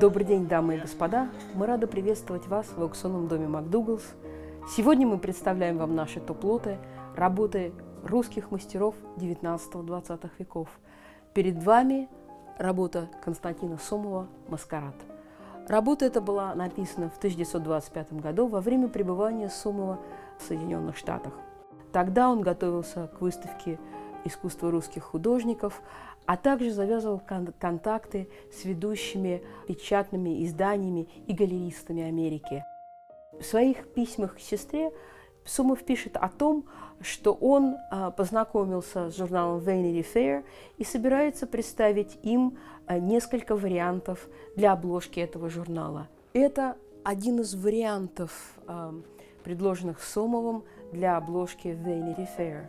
Добрый день, дамы и господа! Мы рады приветствовать вас в аукционном доме МакДугалс. Сегодня мы представляем вам наши топ-лоты, работы русских мастеров 19-20 веков. Перед вами работа Константина Сомова «Маскарад». Работа эта была написана в 1925 году во время пребывания Сомова в Соединенных Штатах. Тогда он готовился к выставке искусства русских художников, а также завязывал контакты с ведущими печатными изданиями и галеристами Америки. В своих письмах к сестре Сомов пишет о том, что он познакомился с журналом Vanity Fair и собирается представить им несколько вариантов для обложки этого журнала. Это один из вариантов, предложенных Сомовым для обложки Vanity Fair.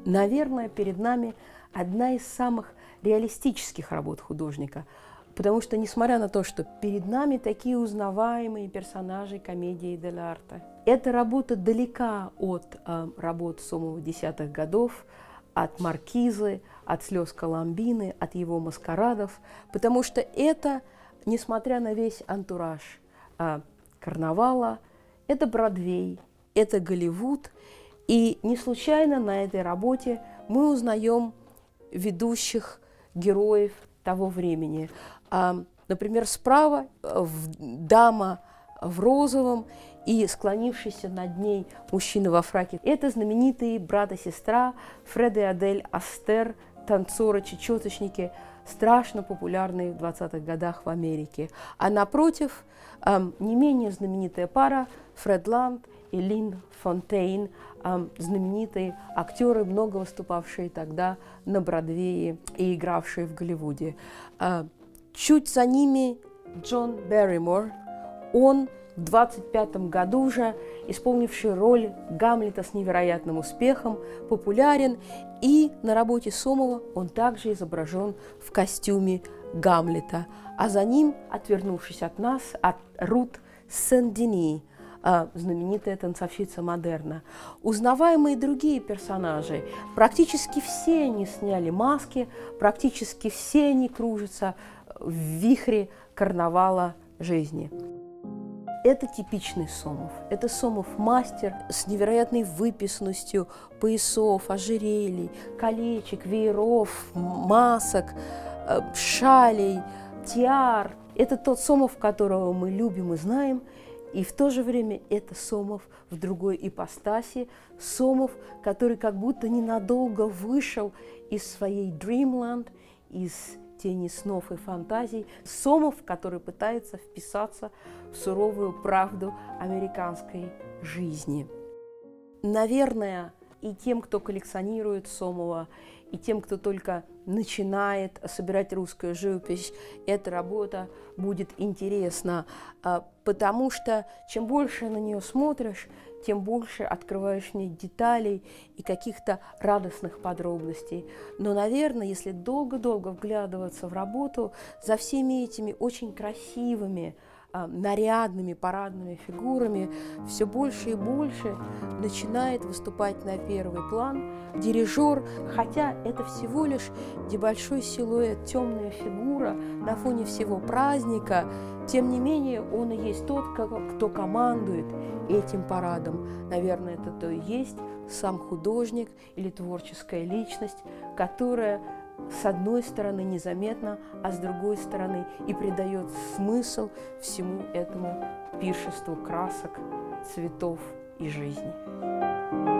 Наверное, перед нами одна из самых реалистических работ художника, потому что, несмотря на то, что перед нами такие узнаваемые персонажи комедии дель-арте, эта работа далека от работ Сомова десятых годов, от «Маркизы», от «Слез Коломбины», от его «Маскарадов», потому что это, несмотря на весь антураж карнавала, это Бродвей, это Голливуд. И не случайно на этой работе мы узнаем ведущих героев того времени. Например, справа дама в розовом и склонившийся над ней мужчина во фраке. Это знаменитые брат и сестра Фред и Адель Астер, танцоры-чечеточники, страшно популярные в 20-х годах в Америке. А напротив не менее знаменитая пара Фред Ланд и Лин Фонтейн, знаменитые актеры, много выступавшие тогда на Бродвее и игравшие в Голливуде. Чуть за ними Джон Берримор, он в 25-м году уже исполнивший роль Гамлета с невероятным успехом, популярен, и на работе Сомова он также изображен в костюме Гамлета. А за ним, отвернувшись от нас, Рут Сен-Дени, знаменитая танцовщица модерна. Узнаваемые другие персонажи, практически все они сняли маски, практически все они кружатся в вихре карнавала жизни. Это типичный Сомов. Это Сомов-мастер с невероятной выписанностью поясов, ожерелий, колечек, вееров, масок, шалей, тиар. Это тот Сомов, которого мы любим и знаем, и в то же время это Сомов в другой ипостаси, Сомов, который как будто ненадолго вышел из своей Dreamland, из тени снов и фантазий, Сомов, который пытается вписаться в суровую правду американской жизни. Наверное, и тем, кто коллекционирует Сомова, и тем, кто только начинает собирать русскую живопись, эта работа будет интересна, потому что чем больше на нее смотришь, тем больше открываешь в ней деталей и каких-то радостных подробностей. Но, наверное, если долго-долго вглядываться в работу, за всеми этими очень красивыми, нарядными парадными фигурами все больше и больше начинает выступать на первый план дирижер, хотя это всего лишь небольшой силуэт, темная фигура на фоне всего праздника, тем не менее он и есть тот, кто командует этим парадом. Наверное, это то и есть сам художник или творческая личность, которая с одной стороны незаметно, а с другой стороны и придает смысл всему этому пиршеству красок, цветов и жизни.